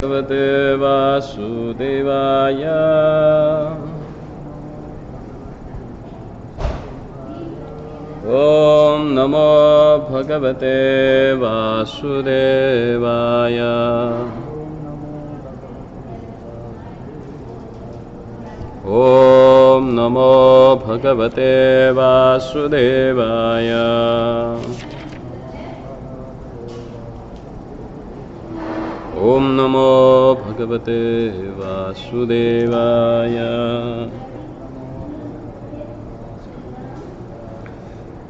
भगवते वासुदेवाय। ओम नमो भगवते वासुदेवाय। ओम नमो भगवते वासुदेवाय। ओम नमो भगवते वासुदेवाय।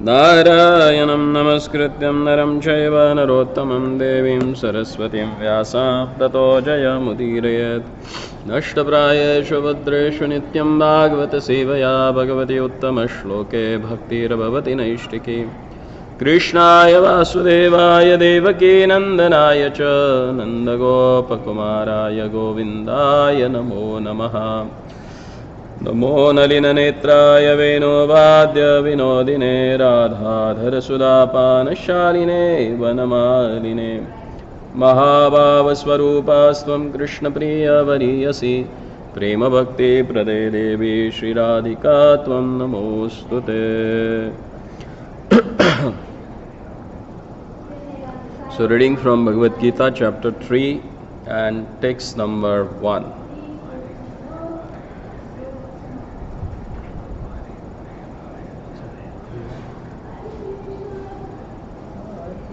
नारायणं नमस्कृत्यं नरं चैव नरोत्तमं देवीं सरस्वतीं व्यासां ततो जयमुदीरयेत्। नष्टप्रायेषु भद्रेषु नित्यं भागवतसेवया भगवति उत्तमश्लोके भक्तिर्भवति नैष्टिकी। कृष्णाय वासुदेवाय देवकी नन्दनाय च नन्दगोपकुमाराय गोविन्दाय नमो नमः। नमो नलिननेत्राय वेणुवाद्य विनोदिने राधाधरसुधापानशालिने वनमालिने महाभावस्वरूपास्त्वं कृष्णप्रियवरीयसि प्रेमभक्तिप्रदे देवी श्रीराधिका त्वं नमोऽस्तु ते। So reading from Bhagavad Gita chapter 3 and text number 1.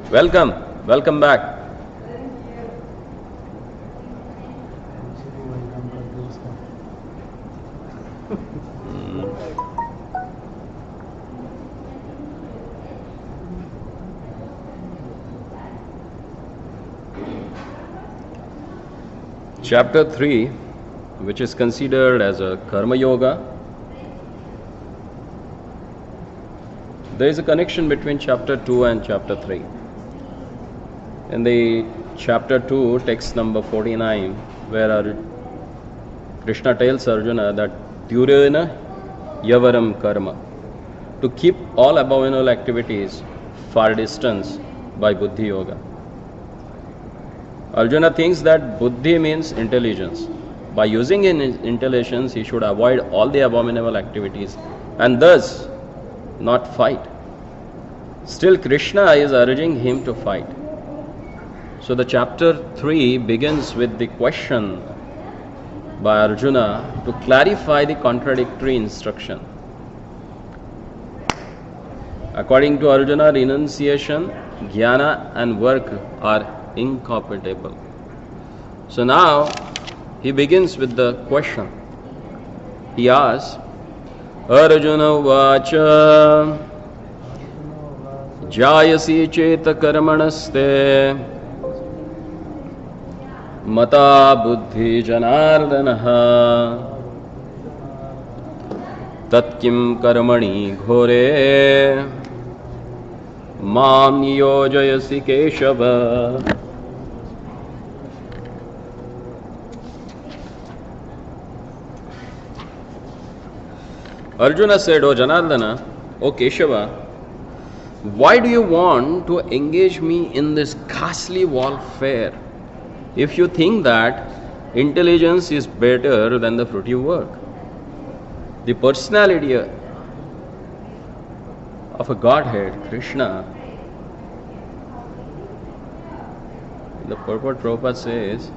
Welcome back. Chapter 3, which is considered as a Karma Yoga. There is a connection between chapter 2 and chapter 3. In the chapter 2, text number 49, where Krishna tells Arjuna that Durena Yavaram Karma, to keep all abominable activities far distance by Buddhi Yoga. Arjuna thinks that Buddhi means intelligence. By using intelligence, he should avoid all the abominable activities and thus not fight. Still, Krishna is urging him to fight. So the chapter 3 begins with the question by Arjuna to clarify the contradictory instruction. According to Arjuna, renunciation, jnana and work are incompatible. So now he begins with the question. He asks, Arjuna vacha jayasi cheta karmanaste mata buddhi janardanaha tatkim karmani ghore mam yojayasi keshava. Arjuna said, O Janardana, O Keshava, why do you want to engage me in this ghastly warfare if you think that intelligence is better than the fruitive work? The personality of a Godhead, Krishna, the purport Prabhupada says,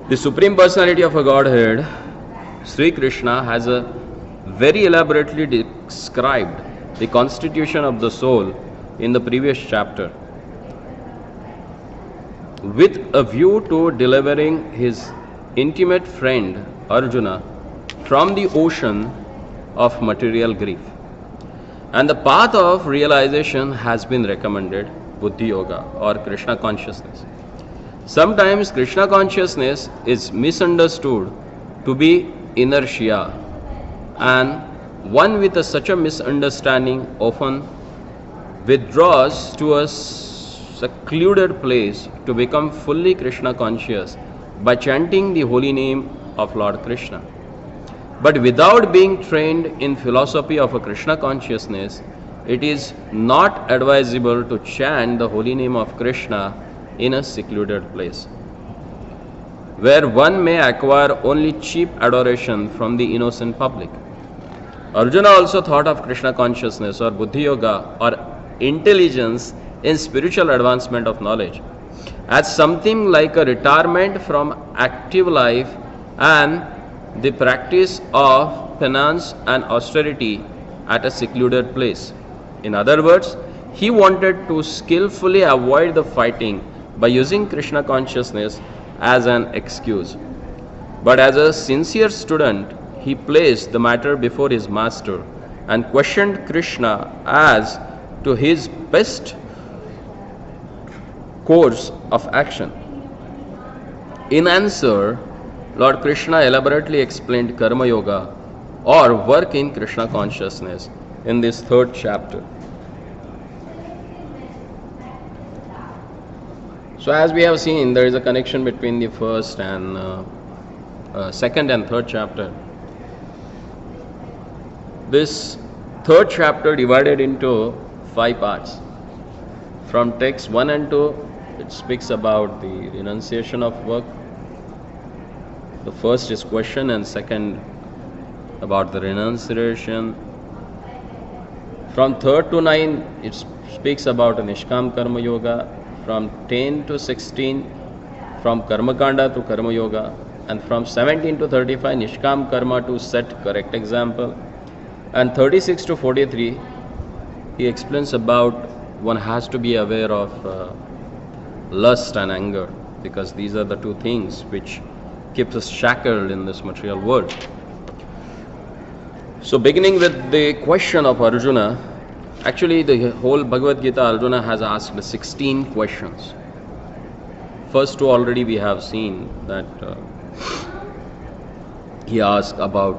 the Supreme Personality of a Godhead, Sri Krishna, has a very elaborately described the constitution of the soul in the previous chapter, with a view to delivering his intimate friend Arjuna from the ocean of material grief. And the path of realization has been recommended, Buddhi Yoga or Krishna consciousness. Sometimes Krishna consciousness is misunderstood to be inertia, and one with such a misunderstanding often withdraws to a secluded place to become fully Krishna conscious by chanting the holy name of Lord Krishna. But without being trained in philosophy of a Krishna consciousness, it is not advisable to chant the holy name of Krishna in a secluded place, where one may acquire only cheap adoration from the innocent public. Arjuna also thought of Krishna consciousness or Buddhi Yoga or intelligence in spiritual advancement of knowledge as something like a retirement from active life and the practice of penance and austerity at a secluded place. In other words, he wanted to skillfully avoid the fighting by using Krishna consciousness as an excuse. But as a sincere student, he placed the matter before his master and questioned Krishna as to his best course of action. In answer, Lord Krishna elaborately explained Karma Yoga or work in Krishna consciousness in this third chapter. So as we have seen, there is a connection between the first and second and third chapter. This third chapter divided into 5 parts. From text 1 and 2, it speaks about the renunciation of work. The first is question and second about the renunciation. From 3rd to 9, it speaks about a Nishkam Karma Yoga. From 10 to 16, from Karma Kanda to Karma Yoga. And from 17 to 35, Nishkam Karma to set correct example. And 36 to 43, he explains about one has to be aware of lust and anger, because these are the two things which keeps us shackled in this material world. So beginning with the question of Arjuna, actually the whole Bhagavad Gita, Arjuna has asked 16 questions. First two already we have seen that he asked about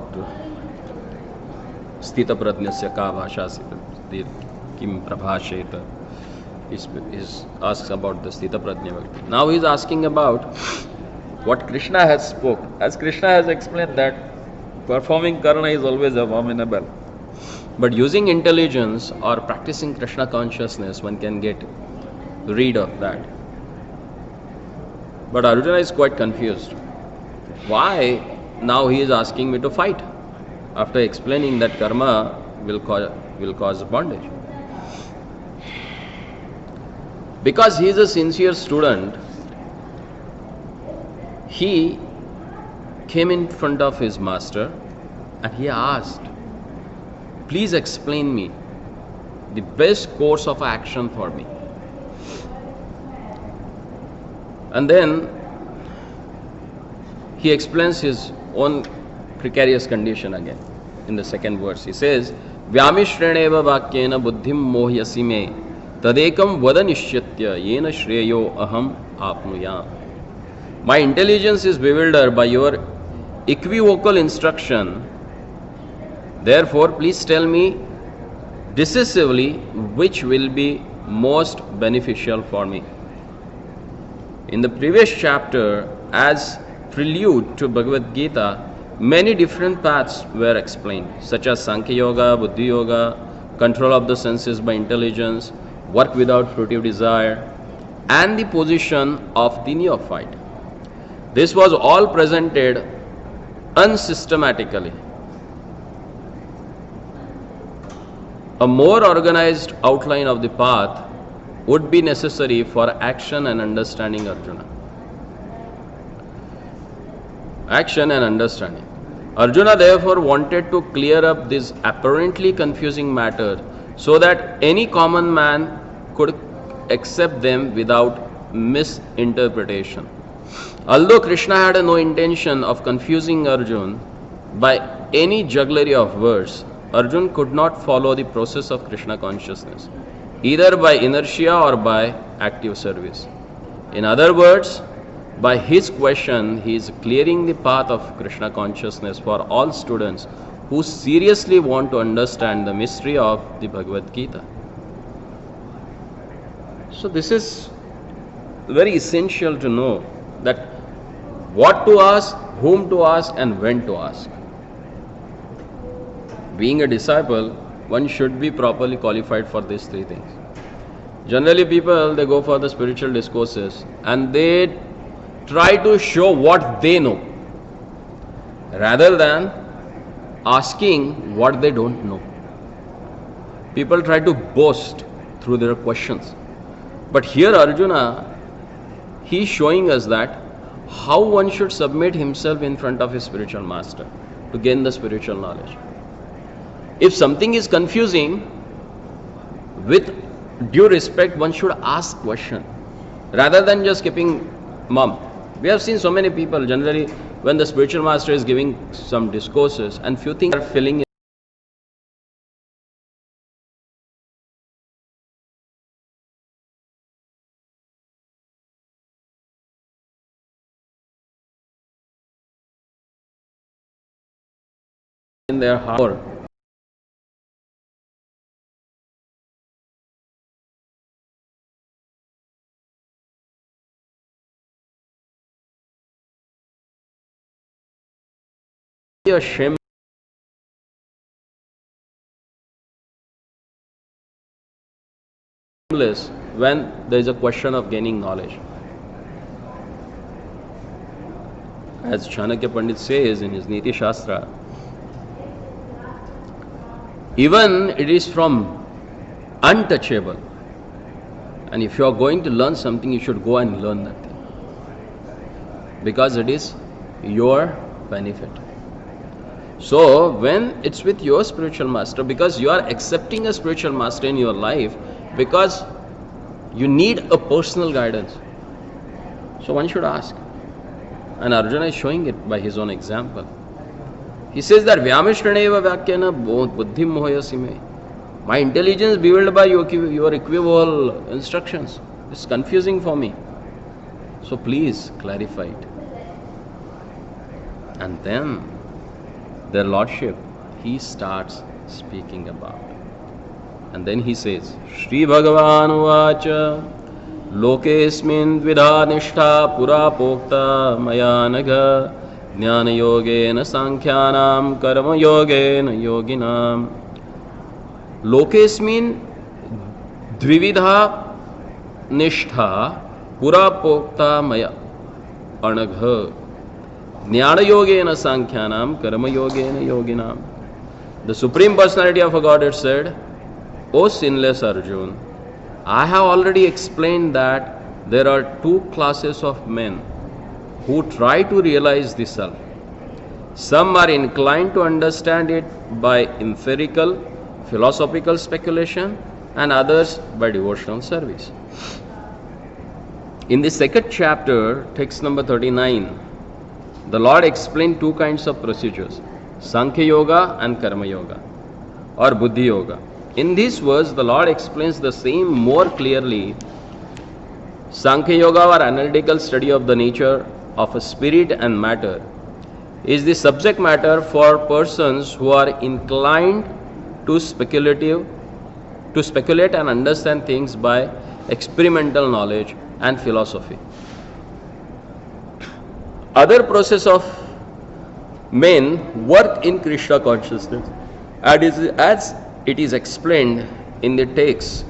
Sthita Prajnasya ka bhasha kim prabhasheta. He asks about the Sthita Prajna. Now he is asking about what Krishna has spoke. As Krishna has explained that performing karma is always abominable. But using intelligence or practicing Krishna consciousness, one can get rid of that. But Arjuna is quite confused. Why now he is asking me to fight? After explaining that karma will cause bondage. Because he is a sincere student, he came in front of his master and he asked, please explain me the best course of action for me. And then he explains his own precarious condition again in the second verse. He says, Vyamishreneva vakyena buddhim mohyasi me tadekam vada nishyatya yena shreyo aham apnuyam. My intelligence is bewildered by your equivocal instruction. Therefore, please tell me decisively which will be most beneficial for me. In the previous chapter, as prelude to Bhagavad Gita, many different paths were explained, such as Sankhya Yoga, Buddhi Yoga, control of the senses by intelligence, work without fruitive desire, and the position of the neophyte. This was all presented unsystematically. A more organized outline of the path would be necessary for action and understanding Arjuna. Action and understanding. Arjuna therefore wanted to clear up this apparently confusing matter so that any common man could accept them without misinterpretation. Although Krishna had no intention of confusing Arjuna by any jugglery of words, Arjuna could not follow the process of Krishna consciousness, either by inertia or by active service. In other words, by his question, he is clearing the path of Krishna consciousness for all students who seriously want to understand the mystery of the Bhagavad Gita. So this is very essential to know that what to ask, whom to ask, and when to ask. Being a disciple, one should be properly qualified for these three things. Generally people, they go for the spiritual discourses and they try to show what they know rather than asking what they don't know. People try to boast through their questions. But here Arjuna, he is showing us that how one should submit himself in front of his spiritual master to gain the spiritual knowledge. If something is confusing, with due respect, one should ask question rather than just keeping mum. We have seen so many people generally when the spiritual master is giving some discourses and few things are filling in their heart. A shameless when there is a question of gaining knowledge. As Chanakya Pandit says in his Niti Shastra, even it is from untouchable, and if you are going to learn something, you should go and learn that thing because it is your benefit. So when it's with your spiritual master, because you are accepting a spiritual master in your life, because you need a personal guidance, so one should ask. And Arjuna is showing it by his own example. He says that Vyamishraneva Vakyana Buddhim Mohayasi me. My intelligence bewildered by your equivocal instructions. It's confusing for me. So please clarify it. And then their lordship, he starts speaking about. And then he says, Shri Bhagavan Uvacha Lokesmin Dvidha Nishtha Pura Pokta Mayanagha Jnana Yogena Sankhyanam Karma Yogena Yoginam. Lokesmin Dvividha Nishtha Pura Pokta Maya Anagha Jnana Yogena Sankhyanam Karma Yogena Yoginam. The Supreme Personality of a Godhead said, O sinless Arjun, I have already explained that there are two classes of men who try to realize the self. Some are inclined to understand it by empirical, philosophical speculation, and others by devotional service. In the second chapter, text number 39, the Lord explained two kinds of procedures, Sankhya Yoga and Karma Yoga or Buddhi Yoga. In this verse, the Lord explains the same more clearly. Sankhya Yoga or analytical study of the nature of a spirit and matter is the subject matter for persons who are inclined to speculate and understand things by experimental knowledge and philosophy. Other process of men work in Krishna consciousness, and as it is explained in the text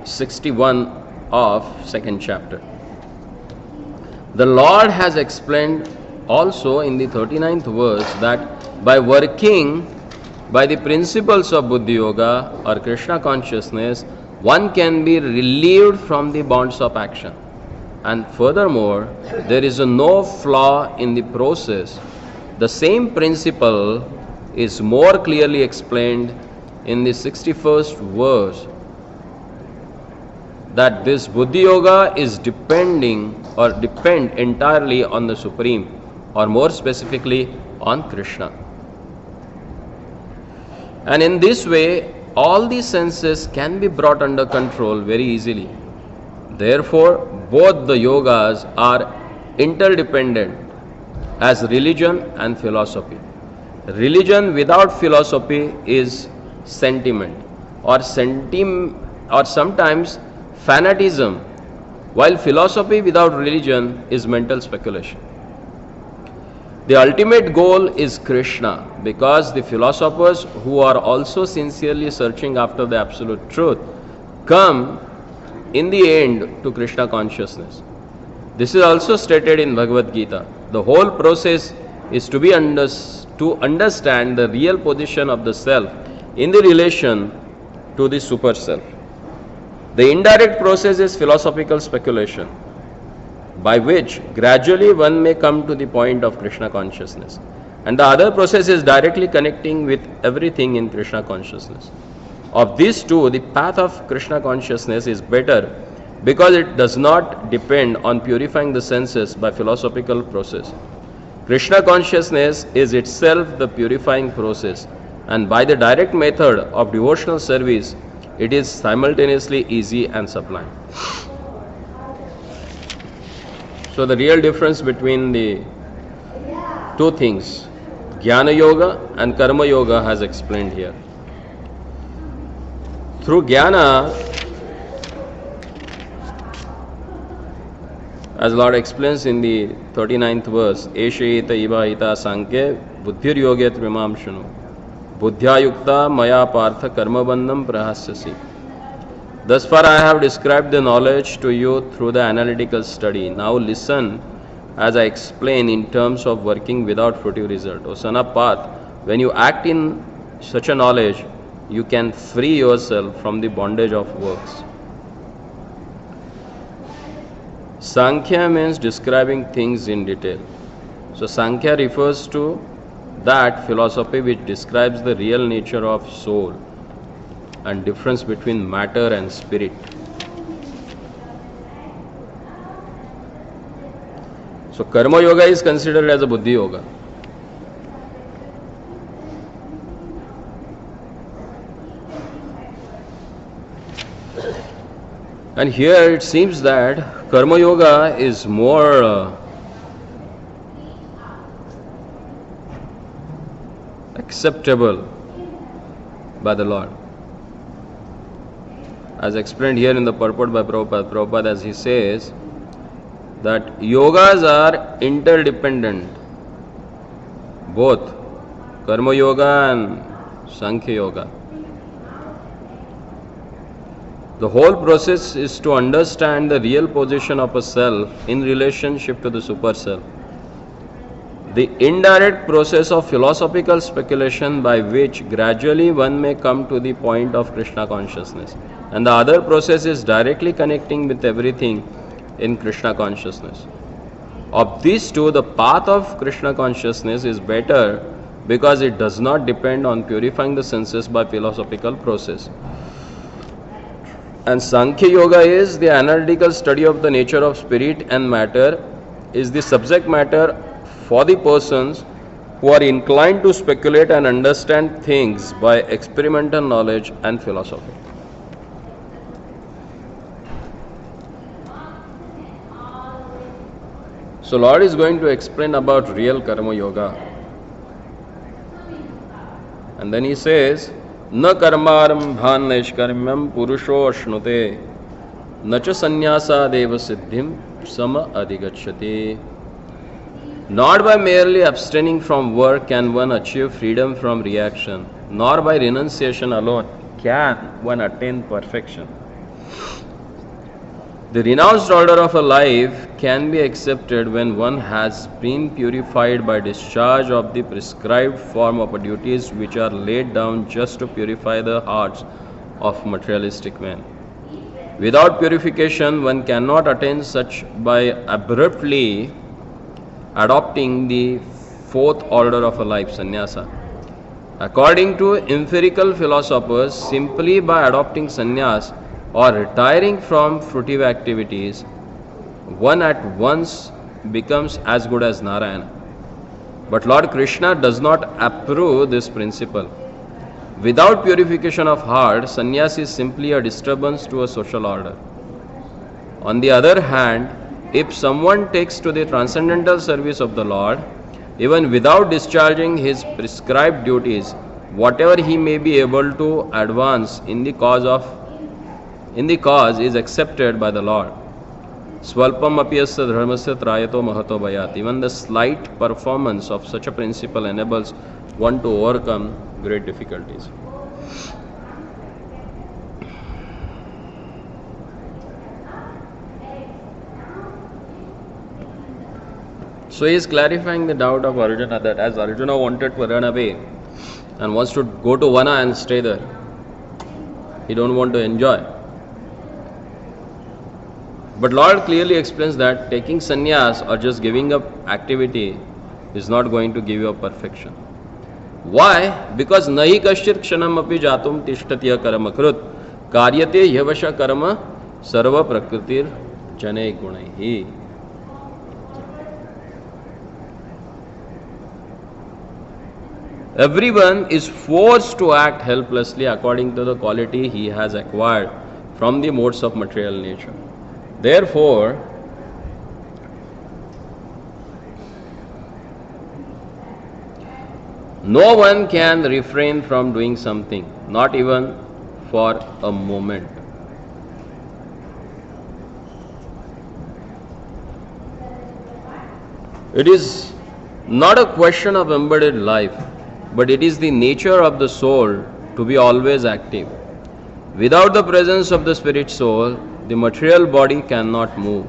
61 of second chapter. The Lord has explained also in the 39th verse that by working by the principles of Buddhi Yoga or Krishna consciousness, one can be relieved from the bonds of action. And furthermore, there is no flaw in the process. The same principle is more clearly explained in the 61st verse, that this Buddhi Yoga is depend entirely on the Supreme, or more specifically on Krishna. And in this way, all the senses can be brought under control very easily. Therefore, both the yogas are interdependent as religion and philosophy. Religion without philosophy is sentiment or sometimes fanatism, while philosophy without religion is mental speculation. The ultimate goal is Krishna, because the philosophers who are also sincerely searching after the absolute truth come in the end to Krishna consciousness. This is also stated in Bhagavad Gita. The whole process is to understand the real position of the self in the relation to the super self. The indirect process is philosophical speculation, by which gradually one may come to the point of Krishna consciousness. And the other process is directly connecting with everything in Krishna consciousness. Of these two, the path of Krishna consciousness is better because it does not depend on purifying the senses by philosophical process. Krishna consciousness is itself the purifying process, and by the direct method of devotional service, it is simultaneously easy and sublime. So the real difference between the two things, Jnana Yoga and Karma Yoga, has explained here. Through Jnana, as Lord explains in the 39th verse, Esha eta iva ita sankhya buddhir yogyat vimam shunu buddhya yukta maya partha karmabandham prahasyasi. Thus far I have described the knowledge to you through the analytical study. Now listen as I explain in terms of working without fruitive result. O son of Path, when you act in such a knowledge, you can free yourself from the bondage of works. Sankhya means describing things in detail. So Sankhya refers to that philosophy which describes the real nature of soul and difference between matter and spirit. So Karma Yoga is considered as a Buddhi Yoga. And here it seems that Karma Yoga is more acceptable by the Lord. As explained here in the purport by Prabhupada, as he says, that yogas are interdependent, both Karma Yoga and Sankhya Yoga. The whole process is to understand the real position of a self in relationship to the super self. The indirect process of philosophical speculation by which gradually one may come to the point of Krishna consciousness. And the other process is directly connecting with everything in Krishna consciousness. Of these two, the path of Krishna consciousness is better because it does not depend on purifying the senses by philosophical process. And Sankhya Yoga is the analytical study of the nature of spirit and matter, is the subject matter for the persons who are inclined to speculate and understand things by experimental knowledge and philosophy. So Lord is going to explain about real Karma Yoga. And then he says, न कर्मारंभान नैष्कर्म्यम पुरुषो अश्नुते न च संन्यासादेव सिद्धिम सम अधिगच्छति. Not by merely abstaining from work can one achieve freedom from reaction, nor by renunciation alone can one attain perfection. The renounced order of a life can be accepted when one has been purified by discharge of the prescribed form of duties which are laid down just to purify the hearts of materialistic men. Without purification, one cannot attain such by abruptly adopting the fourth order of a life, sannyasa. According to empirical philosophers, simply by adopting sannyas or retiring from fruitive activities, one at once becomes as good as Narayana. But Lord Krishna does not approve this principle. Without purification of heart, sannyas is simply a disturbance to a social order. On the other hand, if someone takes to the transcendental service of the Lord, even without discharging his prescribed duties, whatever he may be able to advance in the cause is accepted by the Lord. Swalpam apiyasya dharmasya trayato mahato bhayat. Even the slight performance of such a principle enables one to overcome great difficulties. So he is clarifying the doubt of Arjuna that as Arjuna wanted to run away and wants to go to Vana and stay there, he don't want to enjoy. But Lord clearly explains that taking sannyas or just giving up activity is not going to give you a perfection. Why? Because nahi kashchit kshanam api jatum tishtatiya karamakrut karyate yavasha karma sarva prakritir jane gunaihi. Everyone is forced to act helplessly according to the quality he has acquired from the modes of material nature. Therefore, no one can refrain from doing something, not even for a moment. It is not a question of embodied life, but it is the nature of the soul to be always active. Without the presence of the spirit soul, the material body cannot move.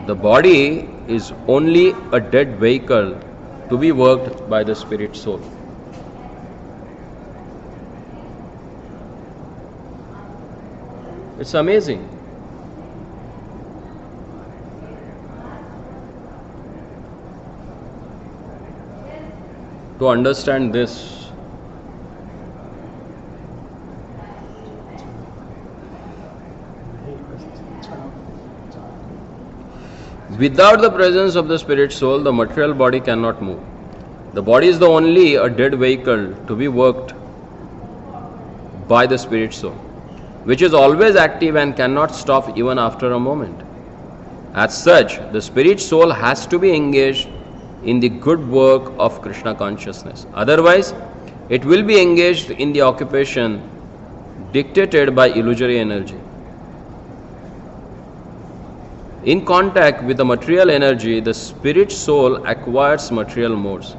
The body is only a dead vehicle to be worked by the spirit soul. It's amazing. To understand this. Without the presence of the spirit soul, the material body cannot move. The body is the only a dead vehicle to be worked by the spirit soul, which is always active and cannot stop even after a moment. As such, the spirit soul has to be engaged in the good work of Krishna consciousness. Otherwise, it will be engaged in the occupation dictated by illusory energy. In contact with the material energy, the spirit soul acquires material modes.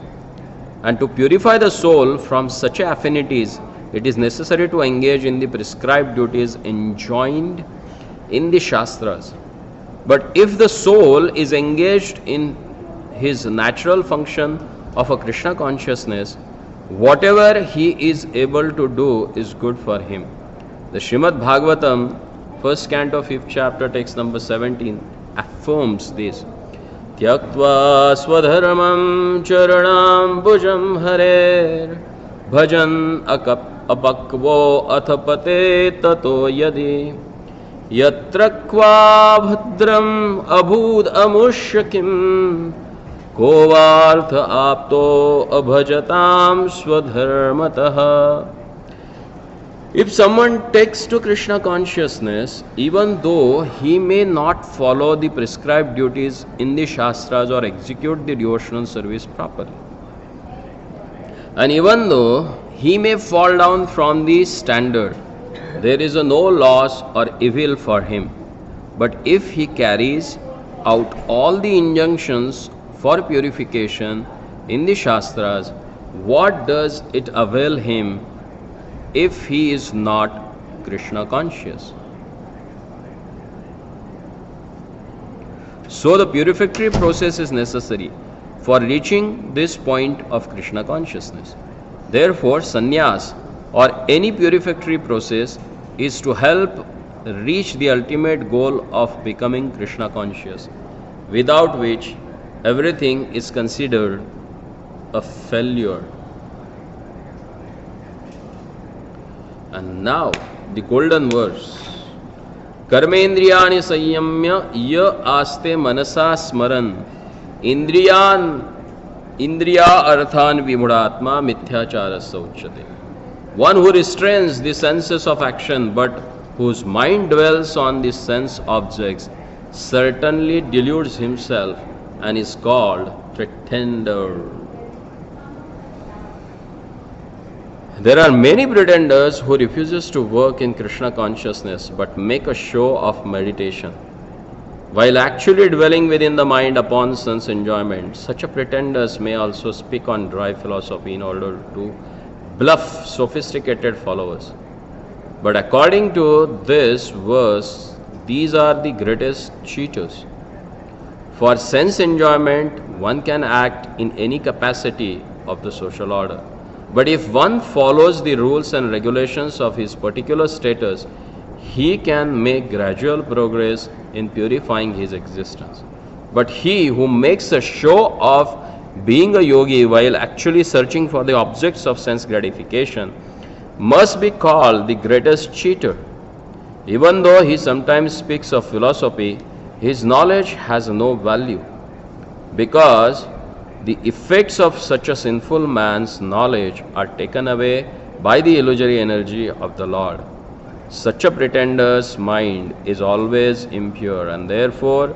And to purify the soul from such affinities, it is necessary to engage in the prescribed duties enjoined in the Shastras. But if the soul is engaged in his natural function of a Krishna consciousness, whatever he is able to do is good for him. The Srimad Bhagavatam, first canto, 5th chapter, text number 17, affirms this. Tyaktva swadharmam charanam bhujam harer bhajan apakvo athapate tato yadi yatra kva bhadram abhud amushyakim kovartha apto abhajatam swadharmatah. If someone takes to Krishna consciousness, even though he may not follow the prescribed duties in the Shastras or execute the devotional service properly, and even though he may fall down from the standard, there is no loss or evil for him. But if he carries out all the injunctions for purification in the Shastras, what does it avail him if he is not Krishna conscious? So the purificatory process is necessary for reaching this point of Krishna consciousness. Therefore, sannyas or any purificatory process is to help reach the ultimate goal of becoming Krishna conscious, without which everything is considered a failure. And now the golden verse. Karmendriyani sanyamya ya aste manasa smaran indriya arthan vimudatma mithyacharas uchyate. One who restrains the senses of action but whose mind dwells on the sense objects certainly deludes himself and is called pretender. There are many pretenders who refuses to work in Krishna consciousness but make a show of meditation. while actually dwelling within the mind upon sense enjoyment. Such a pretenders may also speak on dry philosophy in order to bluff sophisticated followers. But according to this verse, these are the greatest cheaters. For sense enjoyment, one can act in any capacity of the social order. But if one follows the rules and regulations of his particular status, he can make gradual progress in purifying his existence. But he who makes a show of being a yogi while actually searching for the objects of sense gratification must be called the greatest cheater. Even though he sometimes speaks of philosophy, his knowledge has no value, because the effects of such a sinful man's knowledge are taken away by the illusory energy of the Lord. Such a pretender's mind is always impure, and therefore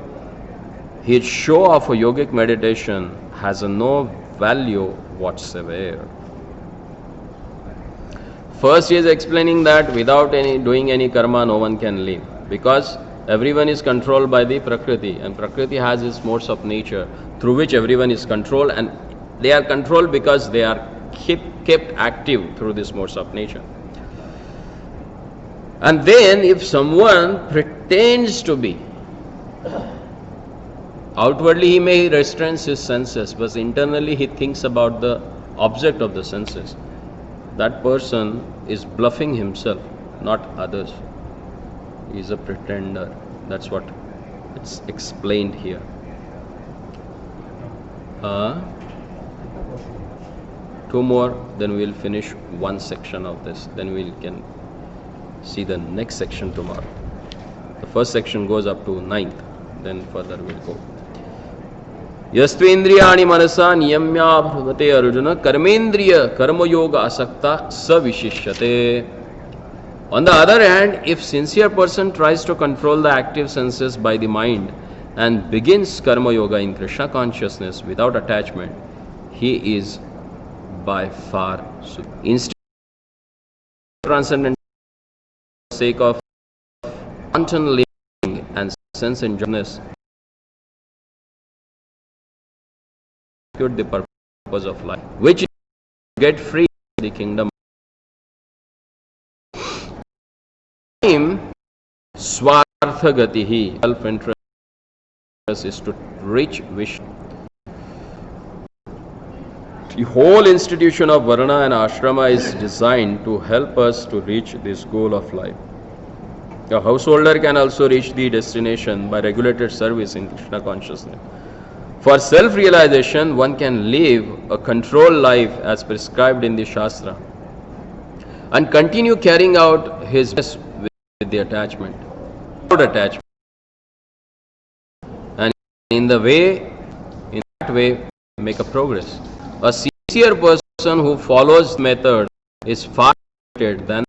his show of a yogic meditation has no value whatsoever. First, he is explaining that without doing any karma, no one can live, because everyone is controlled by the Prakriti, and Prakriti has its modes of nature through which everyone is controlled, and they are controlled because they are kept active through these modes of nature. And then if someone pretends to be, outwardly he may restrain his senses, but internally he thinks about the object of the senses, that person is bluffing himself, not others. He is a pretender. That's what it's explained here. Two more, then we'll finish one section of this. Then we can see the next section tomorrow. The first section goes up to 9th, then further we'll go. Yastvendriyani manasa niyamya bhavate arjuna karmendriya karma yoga asakta savishishyate. On the other hand, if sincere person tries to control the active senses by the mind and begins karma yoga in Krishna consciousness without attachment, he is by far superior. Instead of transcendent for the sake of wanton living and sense enjoyment, the purpose of life, which is to get free from the kingdom. Swartha gatihi, self-interest is to reach Vishnu. The whole institution of Varna and Ashrama is designed to help us to reach this goal of life. A householder can also reach the destination by regulated service in Krishna consciousness. For self-realization, one can live a controlled life as prescribed in the Shastra and continue carrying out his business with the attachment, without attachment. And in that way, make a progress. A sincere person who follows method is far better than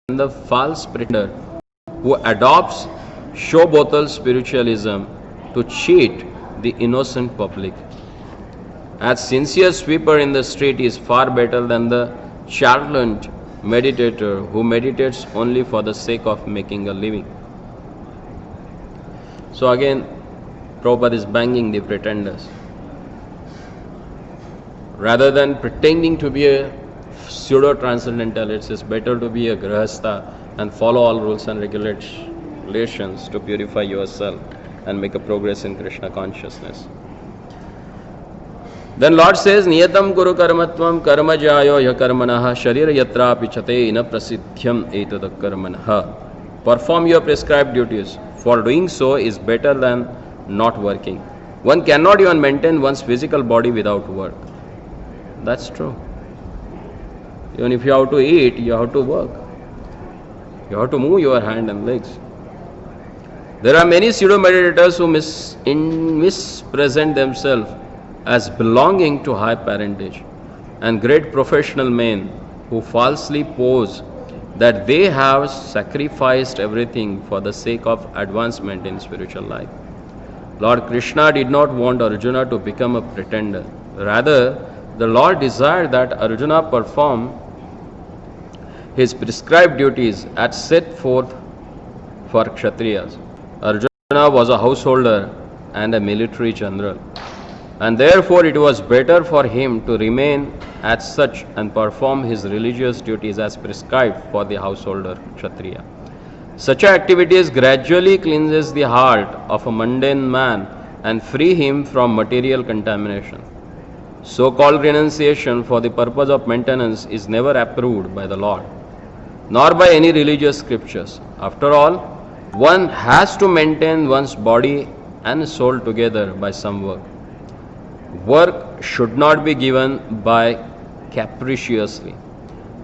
the false pretender who adopts show-bottle spiritualism to cheat the innocent public. As sincere sweeper in the street is far better than the charlatan meditator who meditates only for the sake of making a living. So again, Prabhupada is banging the pretenders. Rather than pretending to be a pseudo-transcendentalist, it's better to be a grihastha and follow all rules and regulations to purify yourself and make a progress in Krishna consciousness. Then Lord says, Niyatam kuru karmatvam karma jayo ya karmanaha sharira yatra pichate ina prasidhyam etada karmanaha. Perform your prescribed duties. For doing so is better than not working. One cannot even maintain one's physical body without work. That's true. Even if you have to eat, you have to work. You have to move your hand and legs. There are many pseudo-meditators who mispresent themselves as belonging to high parentage, and great professional men who falsely pose that they have sacrificed everything for the sake of advancement in spiritual life. Lord Krishna did not want Arjuna to become a pretender. Rather, the Lord desired that Arjuna perform his prescribed duties as set forth for Kshatriyas. Arjuna Arjuna was a householder and a military general, and therefore it was better for him to remain as such and perform his religious duties as prescribed for the householder Kshatriya. Such activities gradually cleanses the heart of a mundane man and free him from material contamination. So-called renunciation for the purpose of maintenance is never approved by the Lord, nor by any religious scriptures. After all, one has to maintain one's body and soul together by some work. Work should not be given by capriciously,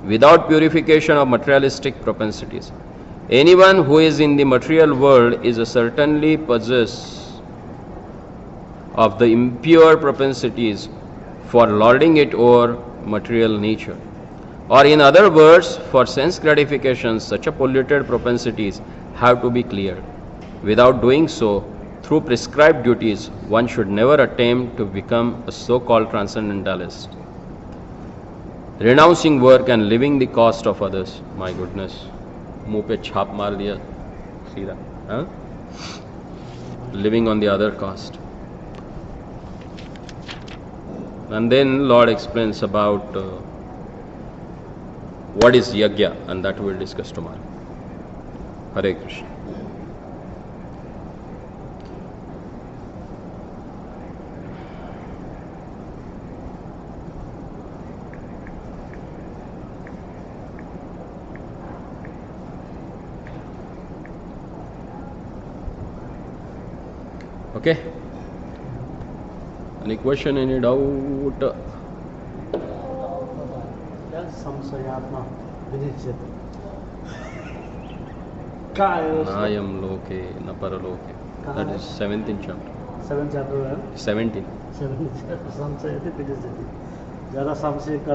without purification of materialistic propensities. Anyone who is in the material world is certainly possessed of the impure propensities for lording it over material nature. Or in other words, for sense gratification, such a polluted propensities have to be cleared. Without doing so, through prescribed duties, one should never attempt to become a so-called transcendentalist. Renouncing work and living the cost of others. My goodness, मुंह पे छाप मार दिया सीधा, huh? Living on the other cost. And then Lord explains about what is yajna, and that we'll discuss tomorrow. Hare Krishna. Okay. Any question, any doubt? संशयात्मा विनिश्चित काय Nayam loke na paraloke. That is 17th chapter. 7 chapter 17. संशयति विनिश्चित जरा संशय कर